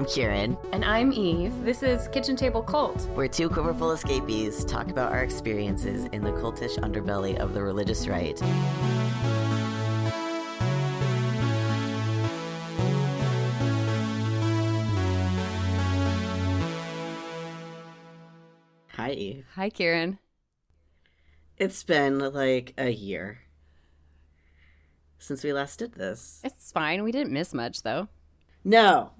I'm Kieryn. And I'm Eve. This is Kitchen Table Cult. We're two quiverful escapees talk about our experiences in the cultish underbelly of the religious right. Hi, Eve. Hi, Kieryn. It's been like a year since we last did this. It's fine. We didn't miss much, though. No.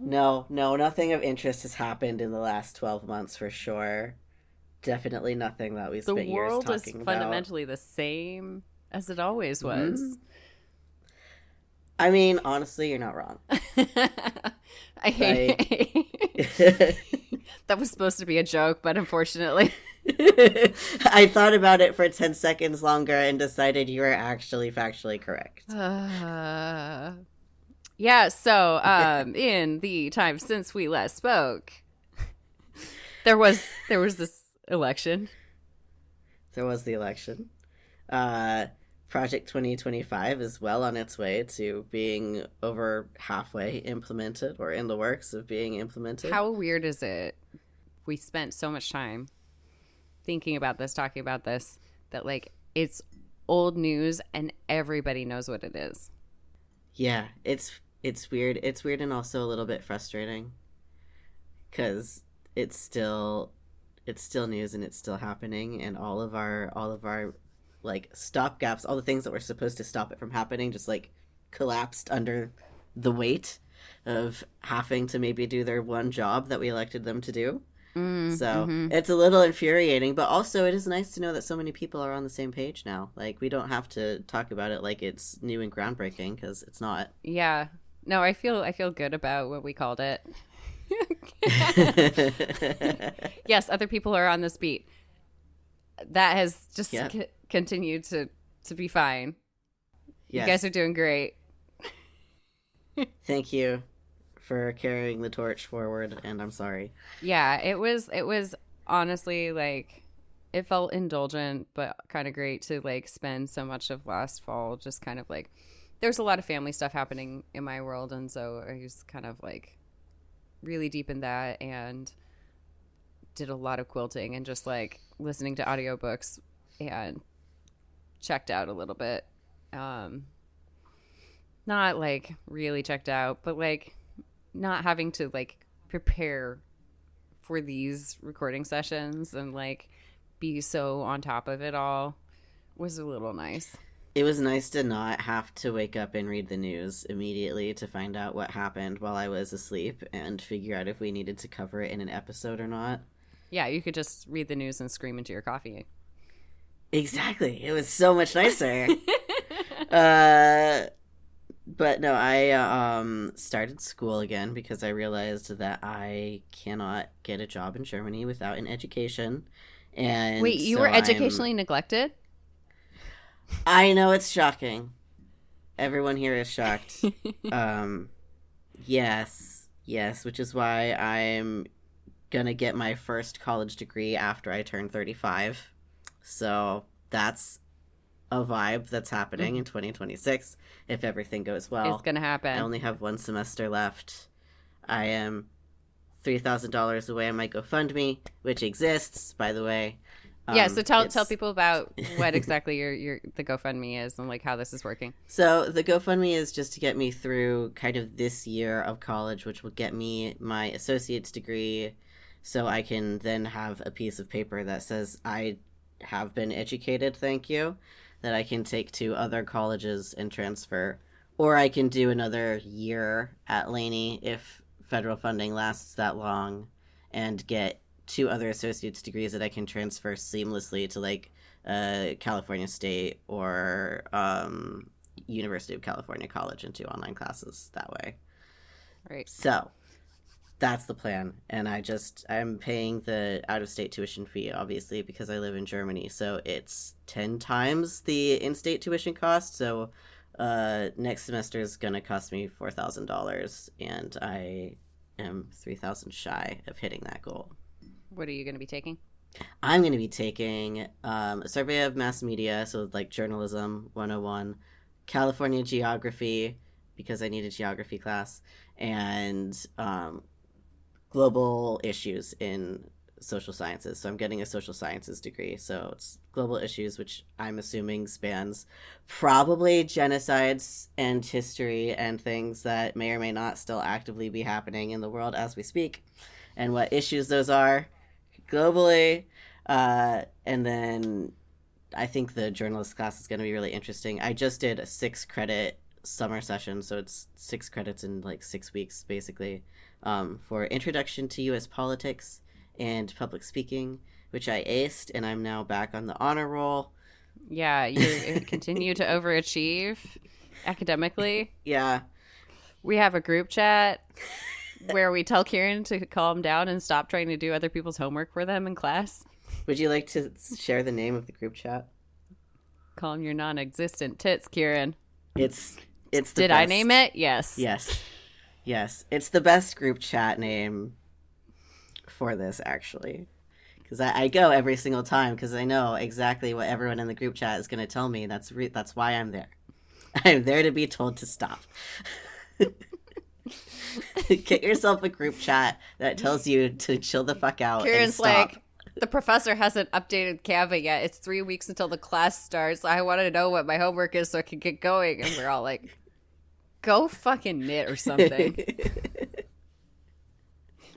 Nothing of interest has happened in the last 12 months for sure. Definitely nothing that we spent years talking about. The world is fundamentally the same as it always was. Mm-hmm. I mean, honestly, you're not wrong. I hate that was supposed to be a joke, but unfortunately. I thought about it for 10 seconds longer and decided you were actually factually correct. Yeah, so in the time since we last spoke, there was this election. There was the election. Project 2025 is well on its way to being over halfway implemented, or in the works of being implemented. How weird is it? We spent so much time thinking about this, talking about this, that like it's old news and everybody knows what it is. Yeah, it's weird. It's weird and also a little bit frustrating because it's still news and it's still happening, and all of our like stopgaps, all the things that were supposed to stop it from happening, just like collapsed under the weight of having to maybe do their one job that we elected them to do. It's a little infuriating, but also it is nice to know that so many people are on the same page now. Like, we don't have to talk about it like it's new and groundbreaking, because it's not. Yeah. No, I feel good about what we called it. Yes, other people are on this beat. That has just continued to be fine. Yes. You guys are doing great. Thank you for carrying the torch forward, and I'm sorry. Yeah, it was honestly like, it felt indulgent but kind of great to like spend so much of last fall just kind of like, there's a lot of family stuff happening in my world, and so I was kind of like really deep in that and did a lot of quilting and just like listening to audiobooks and checked out a little bit. Not like really checked out, but like not having to like prepare for these recording sessions and like be so on top of it all was a little nice. It was nice to not have to wake up and read the news immediately to find out what happened while I was asleep and figure out if we needed to cover it in an episode or not. Yeah, you could just read the news and scream into your coffee. Exactly. It was so much nicer. But no, I started school again because I realized that I cannot get a job in Germany without an education. And wait, you were educationally neglected? I know, it's shocking. Everyone here is shocked. Yes, which is why I'm gonna get my first college degree after I turn 35. So that's a vibe that's happening in 2026 if everything goes well. It's gonna happen. I only have one semester left. I am $3,000 away on my Gofundme, which exists, by the way. Yeah, so tell people about what exactly your the GoFundMe is and like how this is working. So the GoFundMe is just to get me through kind of this year of college, which will get me my associate's degree, so I can then have a piece of paper that says I have been educated, thank you, that I can take to other colleges and transfer. Or I can do another year at Laney if federal funding lasts that long, and get 2 other associate's degrees that I can transfer seamlessly to like California State or University of California College and do online classes that way. Right. So that's the plan. And I'm paying the out-of-state tuition fee, obviously, because I live in Germany. So it's 10 times the in-state tuition cost. So next semester is going to cost me $4,000, and I am $3,000 shy of hitting that goal. What are you going to be taking? I'm going to be taking a survey of mass media, so like journalism 101, California geography, because I need a geography class, and global issues in social sciences. So I'm getting a social sciences degree. So it's global issues, which I'm assuming spans probably genocides and history and things that may or may not still actively be happening in the world as we speak, and what issues those are globally. And then I think the journalist class is going to be really interesting. I just did a 6 credit summer session, so it's 6 credits in like 6 weeks, basically, for Introduction to U.S. Politics and Public Speaking, which I aced, and I'm now back on the honor roll. Yeah, you continue to overachieve academically. Yeah. We have a group chat where we tell Kieryn to calm down and stop trying to do other people's homework for them in class. Would you like to share the name of the group chat? Call them your non-existent tits, Kieryn. It's the Did best. I name it? Yes. Yes. It's the best group chat name for this, actually. Because I go every single time because I know exactly what everyone in the group chat is going to tell me. That's why I'm there. I'm there to be told to stop. Get yourself a group chat that tells you to chill the fuck out and Kieran's stop. like, the professor hasn't updated Canva yet. It's 3 weeks until the class starts. I want to know what my homework is so I can get going. And we're all like, go fucking knit or something.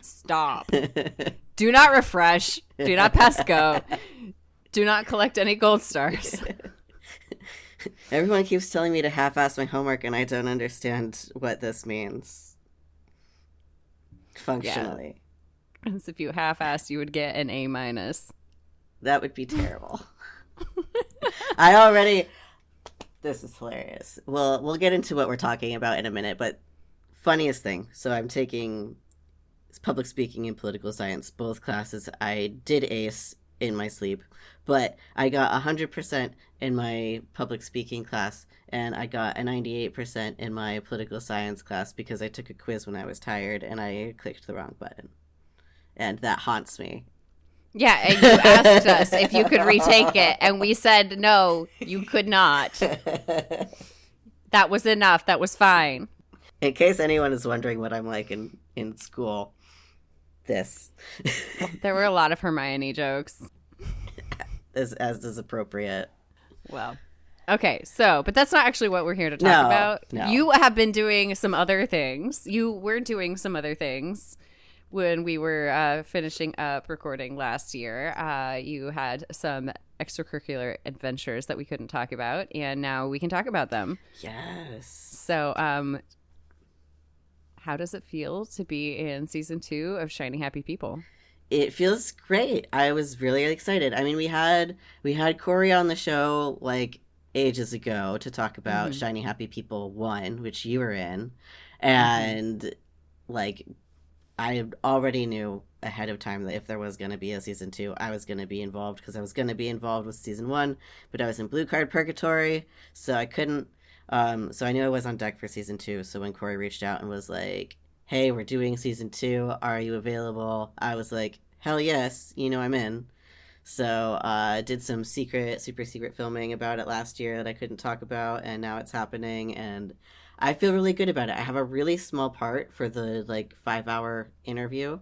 Stop. Do not refresh. Do not pass go. Do not collect any gold stars. Everyone keeps telling me to half-ass my homework, and I don't understand what this means functionally. Yeah. If you half-assed, you would get an A-. That would be terrible. I already... This is hilarious. We'll get into what we're talking about in a minute, but funniest thing. So I'm taking public speaking and political science, both classes. I did ace in my sleep, but I got 100% in my public speaking class, and I got a 98% in my political science class because I took a quiz when I was tired and I clicked the wrong button. And that haunts me. Yeah, and you asked us if you could retake it, and we said no, you could not. That was enough. That was fine. In case anyone is wondering what I'm like in school, this. There were a lot of Hermione jokes. As is appropriate. Well, okay, but that's not actually what we're here to talk about. No. You have been doing some other things. You were doing some other things when we were finishing up recording last year. You had some extracurricular adventures that we couldn't talk about, and now we can talk about them. Yes. So, how does it feel to be in season 2 of Shiny Happy People? It feels great. I was really excited. I mean, we had Corey on the show like ages ago to talk about Shiny Happy People 1, which you were in, and like I already knew ahead of time that if there was going to be a season 2, I was going to be involved because I was going to be involved with season 1, but I was in blue card purgatory, so I couldn't. So I knew I was on deck for season 2. So when Corey reached out and was like, "Hey, we're doing season 2. Are you available?" I was like, "Hell yes, I'm in." So did some super secret filming about it last year that I couldn't talk about, and now it's happening, and I feel really good about it. I have a really small part for the 5-hour interview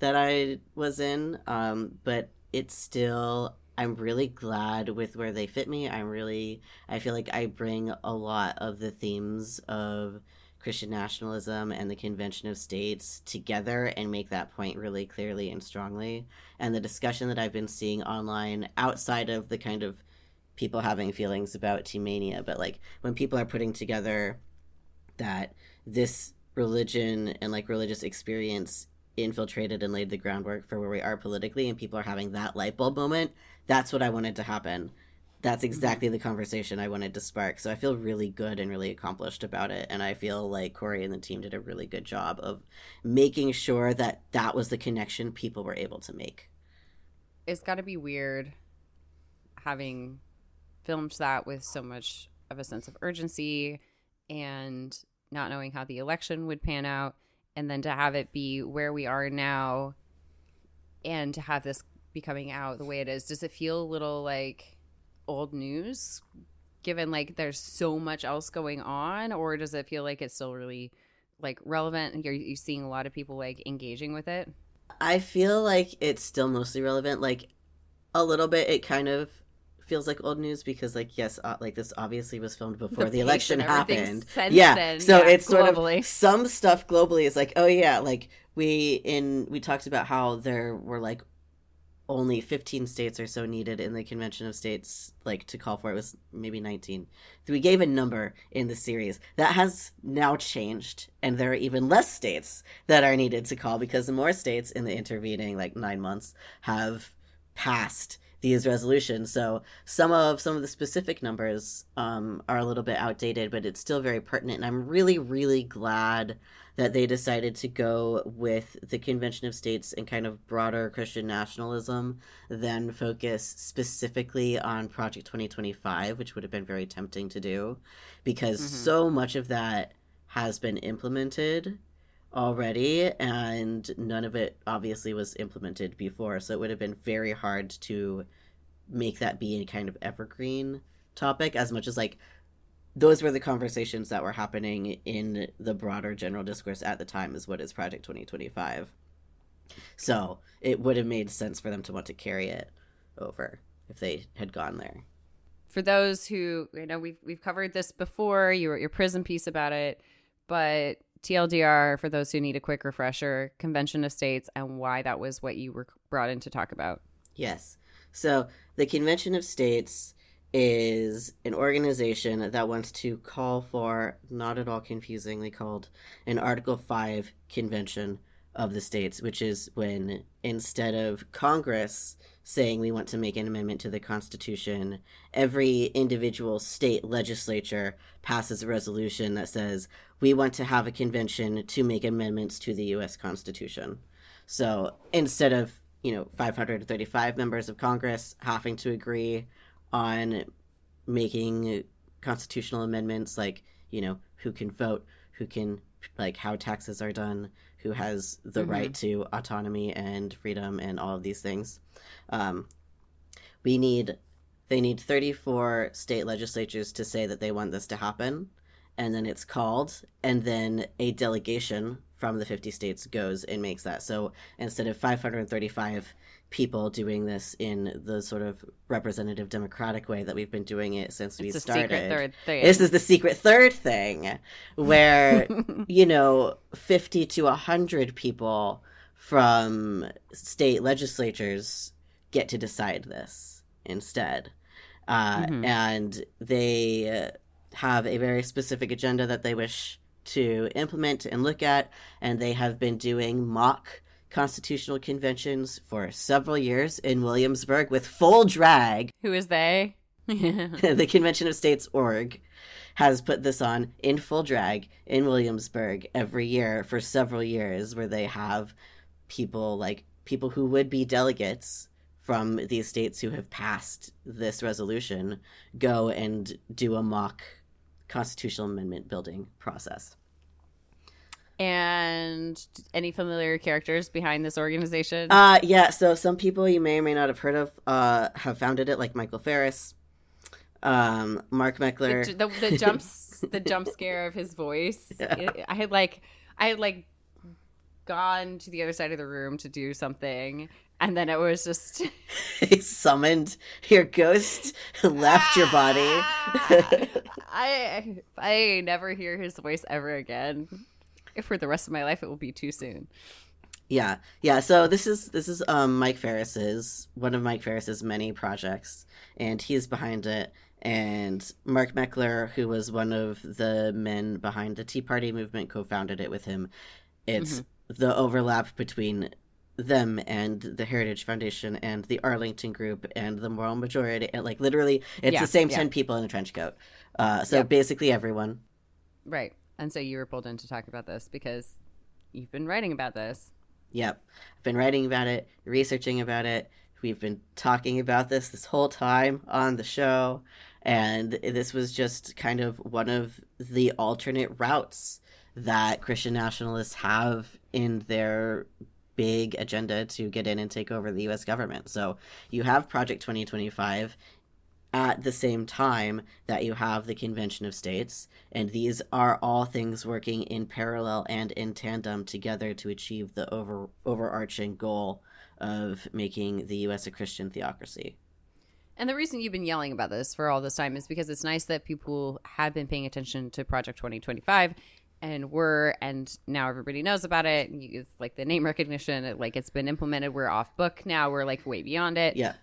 that I was in, but it's still, I'm really glad with where they fit me. I feel like I bring a lot of the themes of Christian nationalism and the Convention of States together and make that point really clearly and strongly. And the discussion that I've been seeing online outside of the kind of people having feelings about Team Mania, but when people are putting together that this religion and religious experience infiltrated and laid the groundwork for where we are politically, and people are having that light bulb moment, that's what I wanted to happen. That's exactly the conversation I wanted to spark. So I feel really good and really accomplished about it. And I feel like Corey and the team did a really good job of making sure that that was the connection people were able to make. It's got to be weird having filmed that with so much of a sense of urgency and not knowing how the election would pan out, and then to have it be where we are now and to have this be coming out the way it is. Does it feel a little like old news given there's so much else going on, or does it feel like it's still really like relevant? Are you seeing a lot of people like engaging with it? I feel like it's still mostly relevant. Like a little bit, it kind of feels like old news because, like, yes, like this obviously was filmed The before the pace election of everything happened. since Yeah, then, so yeah, it's sort of globally. some stuff globally is like, oh yeah, like we talked about how there were like only 15 states or so needed in the Convention of States, like to call for it was maybe 19. So we gave a number in the series that has now changed, and there are even less states that are needed to call because the more states in the intervening like 9 months have passed these resolutions. So some of the specific numbers are a little bit outdated, but it's still very pertinent. And I'm really, really glad that they decided to go with the Convention of States and kind of broader Christian nationalism than focus specifically on Project 2025, which would have been very tempting to do because Mm-hmm. so much of that has been implemented already and none of it obviously was implemented before, so it would have been very hard to make that be a kind of evergreen topic as much as like those were the conversations that were happening in the broader general discourse at the time is what is Project 2025. So it would have made sense for them to want to carry it over if they had gone there. For those who, we've covered this before. You wrote your Prism piece about it, but TLDR, for those who need a quick refresher, Convention of States and why that was what you were brought in to talk about. Yes. So the Convention of States is an organization that wants to call for, not at all confusingly called, an Article 5 Convention of the States, which is when instead of Congress saying we want to make an amendment to the Constitution, every individual state legislature passes a resolution that says we want to have a convention to make amendments to the U.S. Constitution. So instead of 535 members of Congress having to agree on making constitutional amendments like, who can vote, who can, like, how taxes are done, who has the right to autonomy and freedom and all of these things. They need 34 state legislatures to say that they want this to happen, and then it's called, and then a delegation from the 50 states goes and makes that. So instead of 535 people doing this in the sort of representative democratic way that we've been doing it since we started. Secret third thing. This is the secret third thing where, 50 to 100 people from state legislatures get to decide this instead. And they have a very specific agenda that they wish to implement and look at, and they have been doing mock constitutional conventions for several years in Williamsburg with full drag. Who is they? The Convention of States org has put this on in full drag in Williamsburg every year for several years, where they have people who would be delegates from these states who have passed this resolution go and do a mock constitutional amendment building process. And any familiar characters behind this organization? Yeah, so some people you may or may not have heard of have founded it, like Michael Ferris, Mark Meckler. The jump scare of his voice. Yeah. I had gone to the other side of the room to do something, and then it was just He summoned your ghost, left your body. I never hear his voice ever again. If for the rest of my life, it will be too soon. Yeah. So this is Mike Ferris's, one of Mike Ferris's many projects, and he's behind it. And Mark Meckler, who was one of the men behind the Tea Party movement, co-founded it with him. It's the overlap between them and the Heritage Foundation and the Arlington Group and the Moral Majority, and like literally it's the same 10 people in a trench coat. So basically everyone. Right. And so you were pulled in to talk about this because you've been writing about this. Yep. I've been writing about it, researching about it. We've been talking about this whole time on the show. And this was just kind of one of the alternate routes that Christian nationalists have in their big agenda to get in and take over the U.S. government. So you have Project 2025 at the same time that you have the Convention of States. And these are all things working in parallel and in tandem together to achieve the overarching goal of making the U.S. a Christian theocracy. And the reason you've been yelling about this for all this time is because it's nice that people have been paying attention to Project 2025 and now everybody knows about it. It's like the name recognition, it's been implemented. We're off book now. We're like way beyond it. Yeah.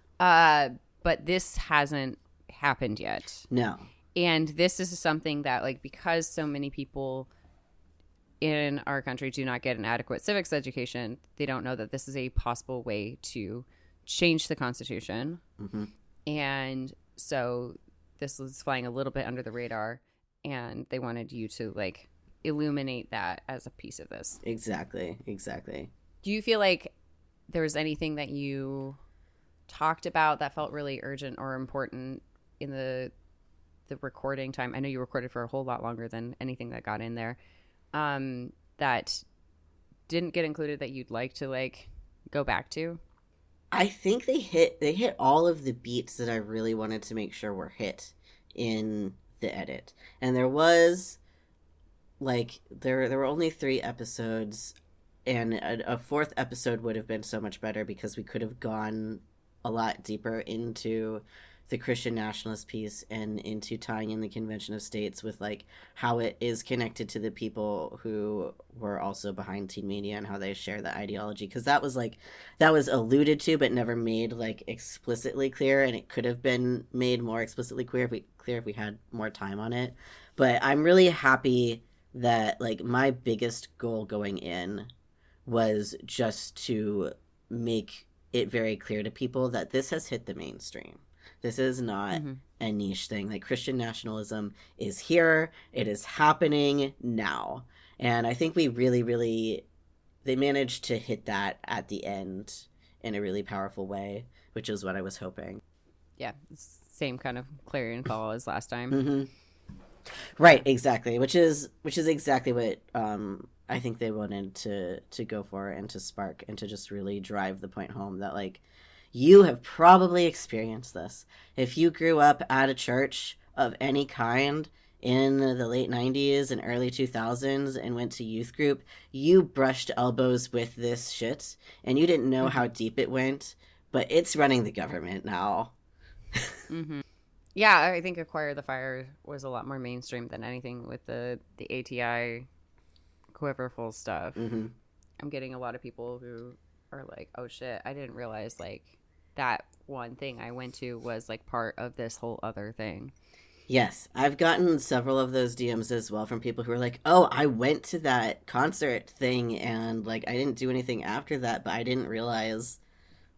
But this hasn't happened yet. No. And this is something that, like, because so many people in our country do not get an adequate civics education, they don't know that this is a possible way to change the Constitution. Mm-hmm. And so this was flying a little bit under the radar, and they wanted you to, like, illuminate that as a piece of this. Exactly. Do you feel like there was anything that you talked about that felt really urgent or important in the recording time? I know you recorded for a whole lot longer than anything that got in there, that didn't get included that you'd like to, like, go back to? I think they hit all of the beats that I really wanted to make sure were hit in the edit. And there was, like, there were only 3 episodes, and a 4th episode would have been so much better because we could have gone a lot deeper into the Christian nationalist piece and into tying in the Convention of States with, like, how it is connected to the people who were also behind Teen Media and how they share the ideology. Because that was alluded to but never made, like, explicitly clear, and it could have been made more explicitly clear if we had more time on it. But I'm really happy that, like, my biggest goal going in was just to make it very clear to people that this has hit the mainstream. This is not a niche thing. Like, Christian nationalism is here. It is happening now. And I think we really, really, they managed to hit that at the end in a really powerful way, which is what I was hoping. Yeah, same kind of clarion call as last time. Mm-hmm. Right, exactly. Which is exactly what I think they wanted to go for and to spark and to just really drive the point home that, like, you have probably experienced this. If you grew up at a church of any kind in the late 90s and early 2000s and went to youth group, you brushed elbows with this shit, and you didn't know how deep it went, but it's running the government now. Mm-hmm. Yeah, I think Acquire the Fire was a lot more mainstream than anything with the ATI Quiverful stuff. Mm-hmm. I'm getting a lot of people who are like, oh shit, I didn't realize, like, that one thing I went to was, like, part of this whole other thing. Yes, I've gotten several of those DMs as well from people who are like, oh, I went to that concert thing and, like, I didn't do anything after that, but I didn't realize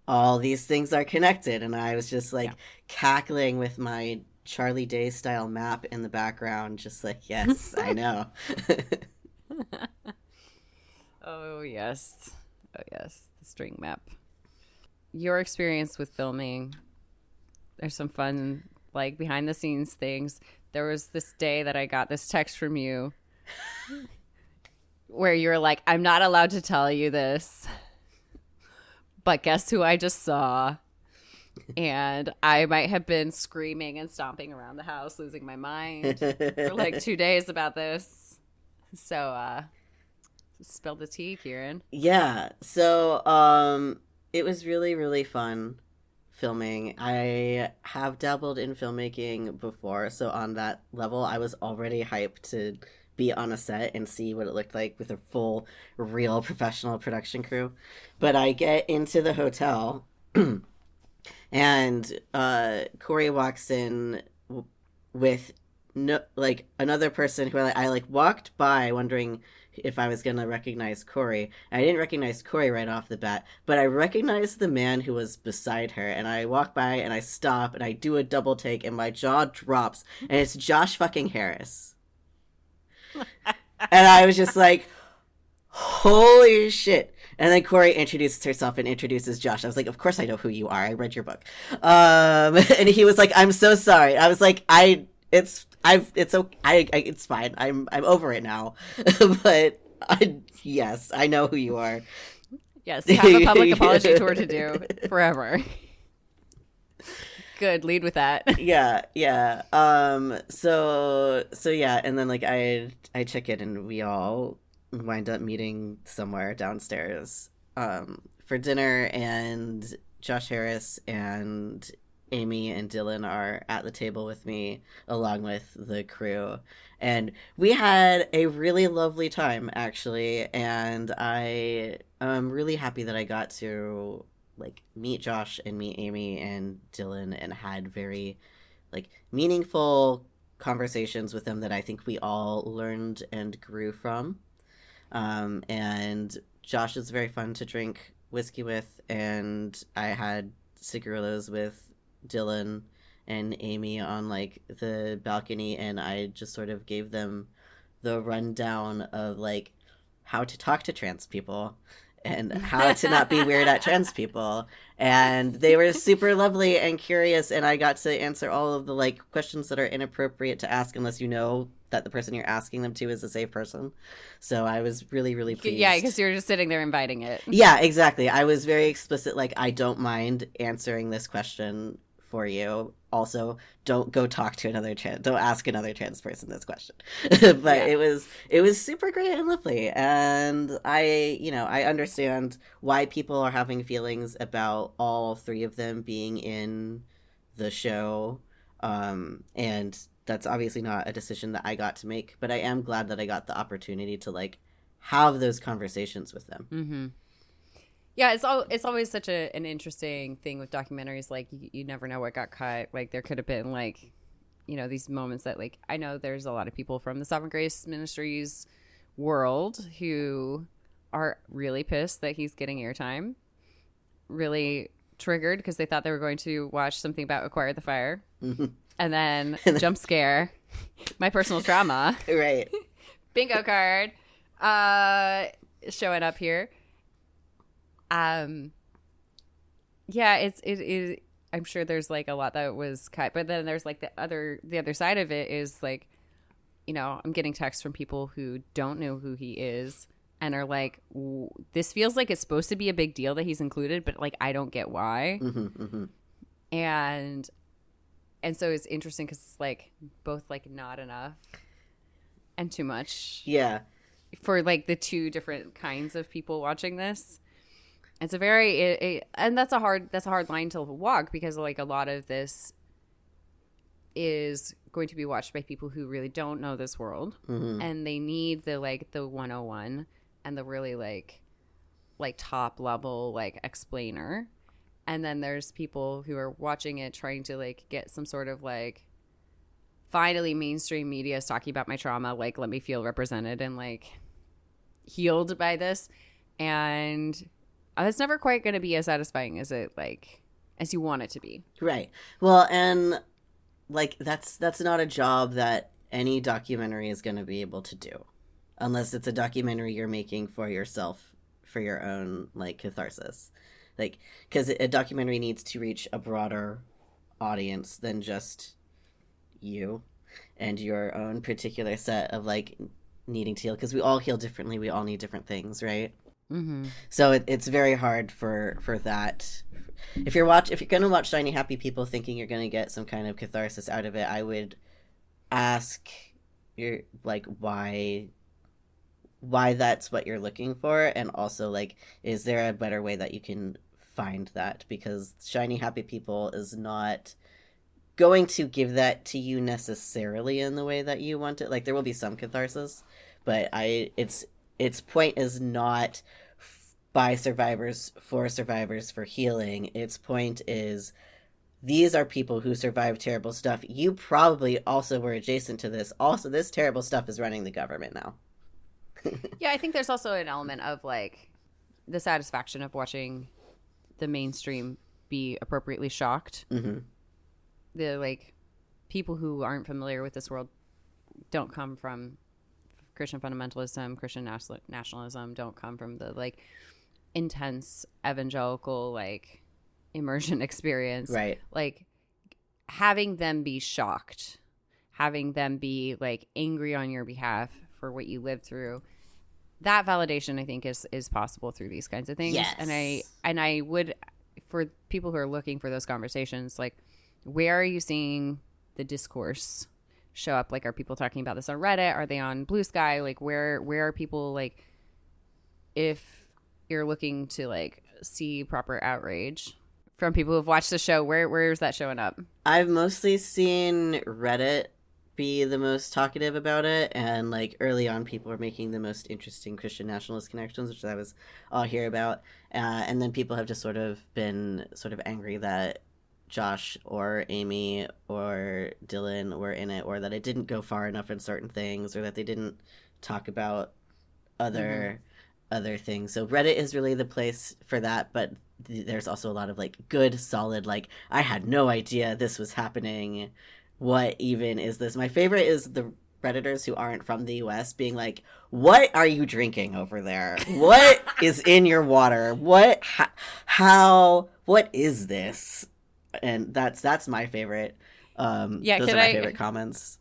all these things are connected. And I was just, like, cackling with my Charlie Day style map in the background, just like, yes, I know. Oh, yes. The string map. Your experience with filming, there's some fun, like, behind the scenes things. There was this day that I got this text from you where you were like, I'm not allowed to tell you this, but guess who I just saw? And I might have been screaming and stomping around the house, losing my mind for like 2 days about this. So, spill the tea, Kieryn. Yeah. So, it was really, really fun filming. I have dabbled in filmmaking before, so on that level, I was already hyped to be on a set and see what it looked like with a full, real professional production crew. But I get into the hotel, and Corey walks in with another person who I walked by wondering if I was gonna recognize Corey. I didn't recognize Corey right off the bat, but I recognized the man who was beside her, and I walk by and I stop and I do a double take and my jaw drops, and it's Josh fucking Harris. And I was just like, holy shit. And then Corey introduces herself and introduces Josh. I was like, of course I know who you are. I read your book. And he was like, I'm so sorry. I was like, it's okay. It's fine. I'm over it now. But yes, I know who you are. Yes, you have a public apology tour to do forever. Good. Lead with that. Yeah, yeah. So yeah, and then like I check in and we all wind up meeting somewhere downstairs for dinner, and Josh Harris and Amy and Dylan are at the table with me along with the crew. And we had a really lovely time actually, and I am really happy that I got to like meet Josh and meet Amy and Dylan and had very like meaningful conversations with them that I think we all learned and grew from. And Josh is very fun to drink whiskey with, and I had cigarillos with Dylan and Amy on like the balcony, and I just sort of gave them the rundown of like how to talk to trans people and how to not be weird at trans people. And they were super lovely and curious, and I got to answer all of the like questions that are inappropriate to ask unless you know that the person you're asking them to is a safe person. So I was really, really pleased. Yeah, because you're just sitting there inviting it. Yeah, exactly. I was very explicit, like, I don't mind answering this question for you. Also, don't go talk to don't ask another trans person this question. But yeah. it was super great and lovely. And I understand why people are having feelings about all three of them being in the show. And that's obviously not a decision that I got to make, but I am glad that I got the opportunity to like have those conversations with them. Mm-hmm. Yeah, it's always such an interesting thing with documentaries. Like you never know what got cut. Like there could have been like, these moments that like I know there's a lot of people from the Sovereign Grace Ministries world who are really pissed that he's getting airtime, really triggered because they thought they were going to watch something about Acquire the Fire, and then jump scare, my personal trauma, right? Bingo card, showing up here. Yeah, it I'm sure there's like a lot that was cut, but then there's like the other side of it is like, I'm getting texts from people who don't know who he is and are like, this feels like it's supposed to be a big deal that he's included, but like I don't get why. Mm-hmm, mm-hmm. And so it's interesting because it's like both like not enough and too much. Yeah. For like the two different kinds of people watching this. It's a very and that's a hard line to walk because like a lot of this is going to be watched by people who really don't know this world, mm-hmm. and they need the 101 and the really like top level like explainer. And then there's people who are watching it trying to like get some sort of like finally mainstream media is talking about my trauma, like let me feel represented and like healed by this. And it's never quite going to be as satisfying as as you want it to be. Right. Well, and like that's not a job that any documentary is going to be able to do unless it's a documentary you're making for yourself, for your own like catharsis. Like, because a documentary needs to reach a broader audience than just you and your own particular set of like needing to heal, because we all heal differently. We all need different things, right? Mm-hmm. So it's very hard for that. If you're going to watch Shiny Happy People thinking you're going to get some kind of catharsis out of it, I would ask your like why that's what you're looking for, and also like is there a better way that you can find that, because Shiny Happy People is not going to give that to you necessarily in the way that you want it. Like there will be some catharsis, but its point is not by survivors for healing. Its point is these are people who survived terrible stuff. You probably also were adjacent to this. Also, this terrible stuff is running the government now. Yeah, I think there's also an element of like the satisfaction of watching the mainstream be appropriately shocked. Mm-hmm. The like people who aren't familiar with this world don't come from Christian fundamentalism, Christian nationalism, don't come from the like intense evangelical like immersion experience. Right. Like having them be shocked, having them be like angry on your behalf for what you lived through, that validation I think is possible through these kinds of things. Yes. And I would, for people who are looking for those conversations, like where are you seeing the discourse show up? Like, are people talking about this on Reddit? Are they on Blue Sky? Like, where are people, like, if you're looking to, like, see proper outrage from people who've watched the show, where is that showing up? I've mostly seen Reddit be the most talkative about it, and like early on people were making the most interesting Christian nationalist connections, which I was all here about, and then people have just sort of been sort of angry that Josh or Amy or Dylan were in it, or that it didn't go far enough in certain things, or that they didn't talk about other other things. So Reddit is really the place for that, but there's also a lot of like good solid, like, I had no idea this was happening, what even is this. My favorite is the Redditors who aren't from the US being like, what are you drinking over there? What is in your water? What how what is this? And that's my favorite. Those are my favorite comments.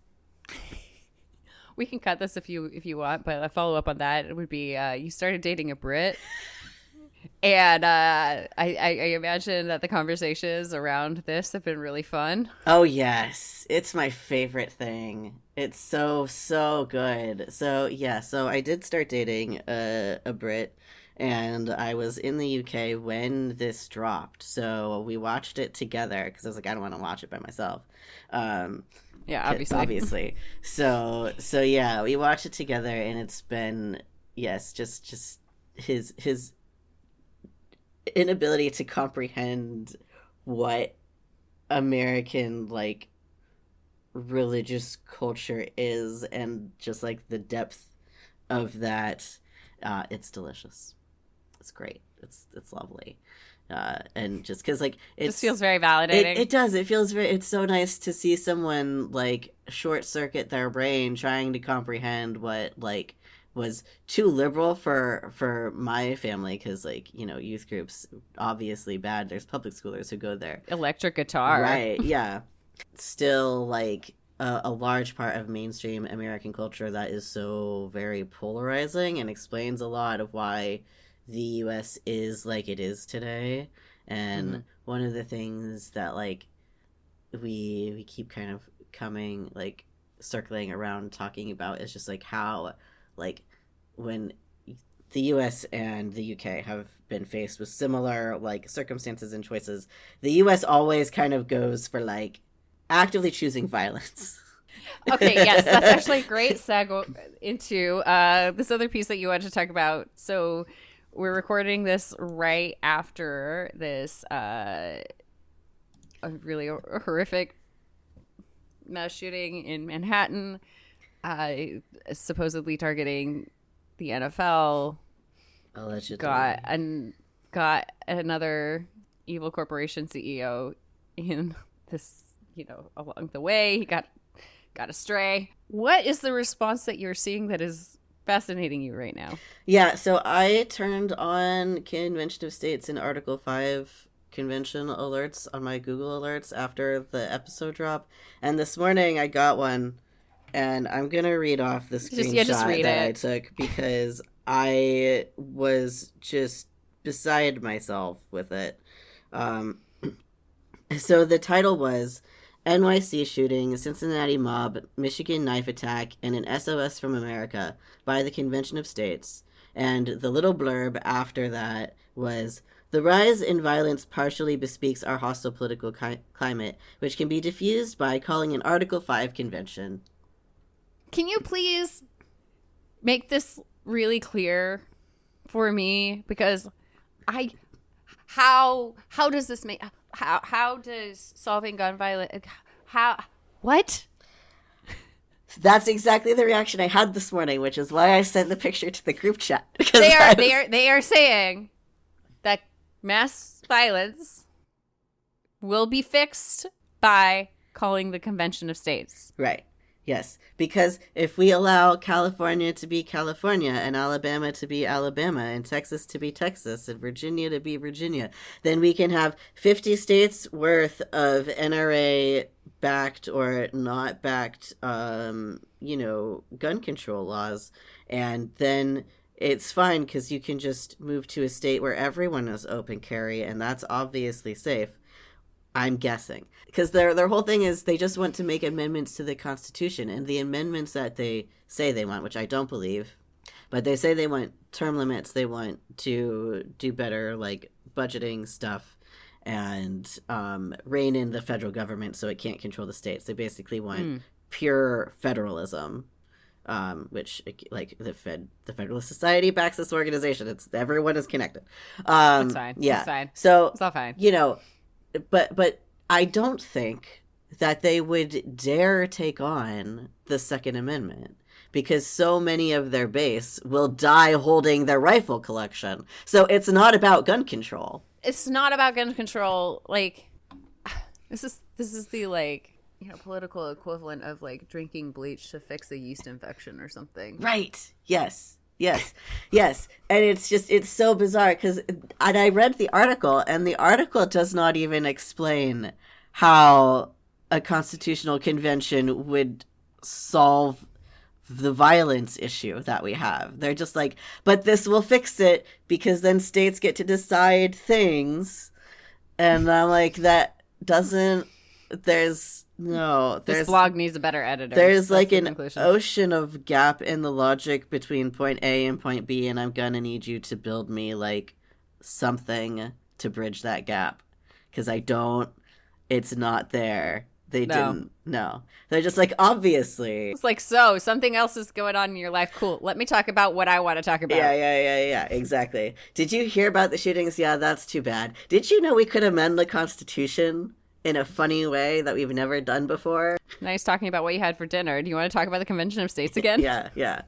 We can cut this if you want, but a follow up on that, it would be you started dating a Brit, and I imagine that the conversations around this have been really fun. Oh yes, it's my favorite thing. It's so good. So yeah, so I did start dating a Brit, and I was in the UK when this dropped. So we watched it together because I was like, I don't want to watch it by myself. Yeah, obviously. So yeah, we watched it together, and it's been, yes, just his inability to comprehend what American like religious culture is, and just like the depth of that. It's delicious. It's great. It's lovely. And just because like it just feels very validating. It does. It feels very. It's so nice to see someone like short circuit their brain trying to comprehend what like was too liberal for my family, because like, you know, youth groups obviously bad. There's public schoolers who go there. Electric guitar, right? Yeah. Still like a large part of mainstream American culture that is so very polarizing, and explains a lot of why the US is like it is today. And one of the things that like we keep kind of coming like circling around talking about is just like how like when the US and the UK have been faced with similar like circumstances and choices, the US always kind of goes for like actively choosing violence. Okay, yes, that's actually a great segue into this other piece that you wanted to talk about. So we're recording this right after this a really horrific mass shooting in Manhattan, supposedly targeting the NFL. Allegedly. Got another evil corporation CEO in this, you know, along the way. He got astray. What is the response that you're seeing that is fascinating you right now? Yeah, so I turned on Convention of States and Article 5 convention alerts on my Google alerts after the episode drop, and this morning I got one, and I'm gonna read off the screenshot that I took because I was just beside myself with it. So the title was NYC shooting, Cincinnati mob, Michigan knife attack, and an SOS from America by the Convention of States. And the little blurb after that was, the rise in violence partially bespeaks our hostile political climate, which can be diffused by calling an Article 5 convention. Can you please make this really clear for me? Because how does this make... How does solving gun violence... What? That's exactly the reaction I had this morning, which is why I sent the picture to the group chat. They are saying that mass violence will be fixed by calling the Convention of States. Right. Yes, because if we allow California to be California, and Alabama to be Alabama, and Texas to be Texas, and Virginia to be Virginia, then we can have 50 states worth of NRA backed or not backed, gun control laws, and then it's fine because you can just move to a state where everyone is open carry, and that's obviously safe. I'm guessing. Because their whole thing is they just want to make amendments to the Constitution. And the amendments that they say they want, which I don't believe, but they say they want term limits, they want to do better, like, budgeting stuff, and rein in the federal government so it can't control the states. They basically want pure federalism, which, like, the Federalist Society backs this organization. It's everyone is connected. It's fine. Yeah. It's fine. So it's all fine. You know, but I don't think that they would dare take on the Second Amendment, because so many of their base will die holding their rifle collection. So it's not about gun control. It's not about gun control. Like, this is the, like, you know, political equivalent of, like, drinking bleach to fix a yeast infection or something. Right. Yes. Yes. Yes. And it's so bizarre because, and I read the article, and the article does not even explain how a constitutional convention would solve the violence issue that we have. They're just like, but this will fix it because then states get to decide things. And I'm like, that doesn't, this blog needs a better editor. There's like an ocean of gap in the logic between point A and point B, and I'm gonna need you to build me, like, something to bridge that gap, because it's not there. Didn't. No. They're just like, obviously. It's like, so something else is going on in your life. Cool. Let me talk about what I want to talk about. Yeah. Exactly. Did you hear about the shootings? Yeah, that's too bad. Did you know we could amend the Constitution in a funny way that we've never done before? Nice talking about what you had for dinner. Do you want to talk about the Convention of States again? Yeah.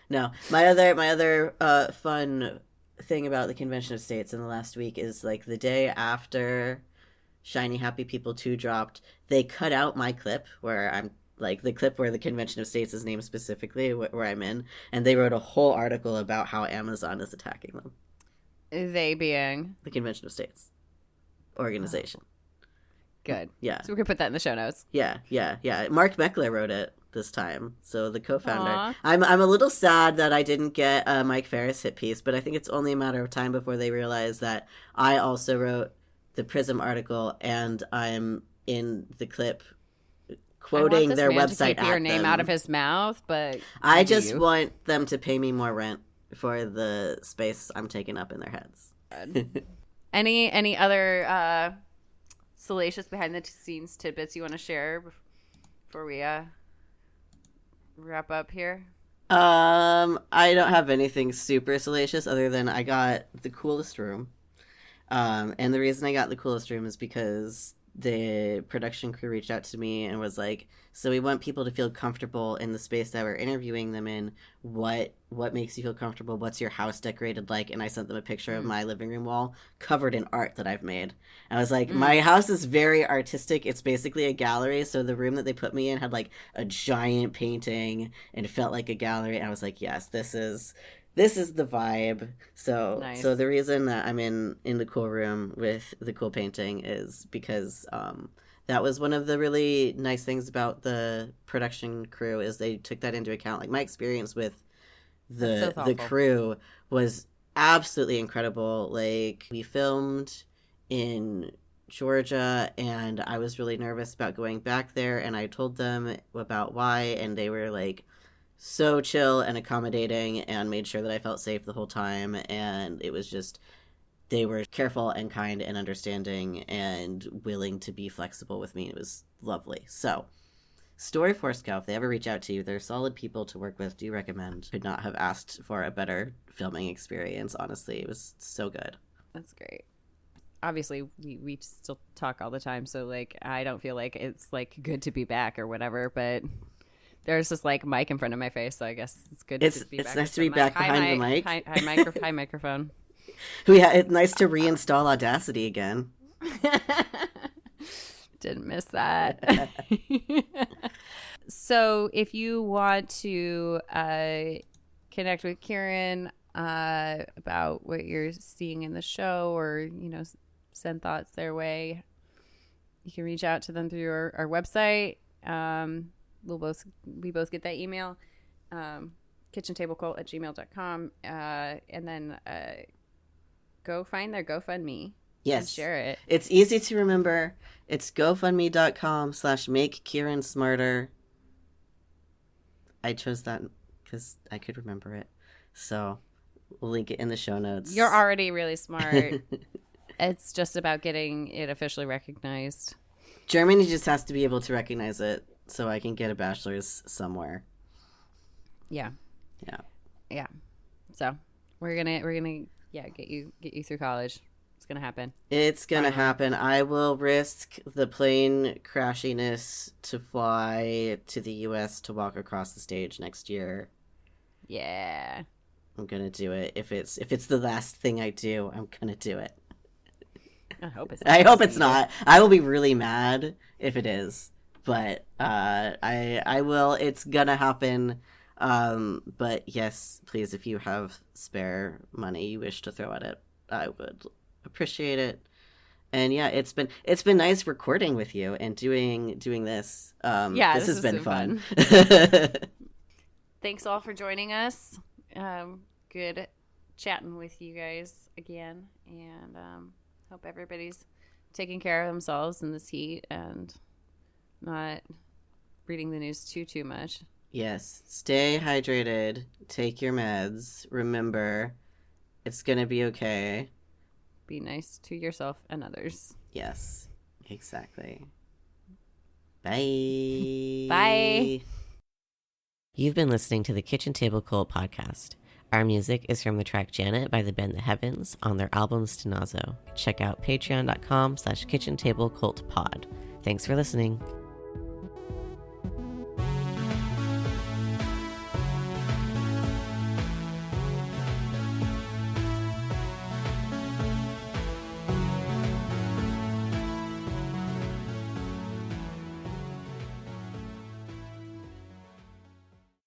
No. My other fun thing about the Convention of States in the last week is, like, the day after Shiny Happy People 2 dropped, they cut out my clip where I'm, like, the clip where the Convention of States is named specifically, where I'm in, and they wrote a whole article about how Amazon is attacking them. They being? The Convention of States organization. Good. Yeah. So we can put that in the show notes. Yeah. Mark Meckler wrote it this time, so the co-founder. Aww. I'm a little sad that I didn't get a Mike Ferris hit piece, but I think it's only a matter of time before they realize that I also wrote the Prism article, and I'm in the clip quoting their website. To keep your name out of his mouth, but I just want them to pay me more rent for the space I'm taking up in their heads. Any other salacious behind the scenes tidbits you want to share before we wrap up here? I don't have anything super salacious other than I got the coolest room. And the reason I got the coolest room is because the production crew reached out to me and was like, so we want people to feel comfortable in the space that we're interviewing them in. What makes you feel comfortable? What's your house decorated like? And I sent them a picture of my living room wall covered in art that I've made. And I was like, my house is very artistic. It's basically a gallery. So the room that they put me in had, like, a giant painting and it felt like a gallery. And I was like, yes, this is the vibe. So nice. So the reason that I'm in the cool room with the cool painting is because that was one of the really nice things about the production crew, is they took that into account. Like, my experience with the crew was absolutely incredible. Like, we filmed in Georgia, and I was really nervous about going back there, and I told them about why, and they were, like, so chill and accommodating and made sure that I felt safe the whole time. And it was just, they were careful and kind and understanding and willing to be flexible with me. It was lovely. So, Story for Scout, if they ever reach out to you, they're solid people to work with. Do recommend. Could not have asked for a better filming experience, honestly. It was so good. That's great. Obviously, we still talk all the time, so, like, I don't feel like it's, like, good to be back or whatever, but there's this, like, mic in front of my face, so I guess it's good to be back. It's nice to be back behind the mic. Hi, microphone. Yeah, it's nice to reinstall Audacity again. Didn't miss that. So if you want to connect with Kieryn about what you're seeing in the show, or, you know, send thoughts their way, you can reach out to them through our website. We both get that email, kitchentablequilt@gmail.com, and then go find their GoFundMe and Yes. share it. It's easy to remember. It's gofundme.com/make Kieryn smarter. I chose that because I could remember it. So we'll link it in the show notes. You're already really smart. It's just about getting it officially recognized. Germany just has to be able to recognize it so I can get a bachelor's somewhere. Yeah. Yeah. Yeah. So we're gonna get you through college. It's gonna happen. It's gonna happen. I will risk the plane crashiness to fly to the US to walk across the stage next year. Yeah. I'm gonna do it. If it's the last thing I do, I'm gonna do it. I hope it's not. I will be really mad if it is. But I will. It's gonna happen. But yes, please, if you have spare money you wish to throw at it, I would appreciate it. And yeah, it's been nice recording with you and doing this. This has been fun. Thanks all for joining us. Good chatting with you guys again, and hope everybody's taking care of themselves in this heat and not reading the news too much. Yes, stay hydrated, take your meds, remember, it's gonna be okay. Be nice to yourself and others. Yes, exactly. Bye. Bye. You've been listening to the Kitchen Table Cult podcast. Our music is from the track Janet by the band The Heavens on their album Stenazo. Check out patreon.com/kitchentablecultpod. Thanks for listening.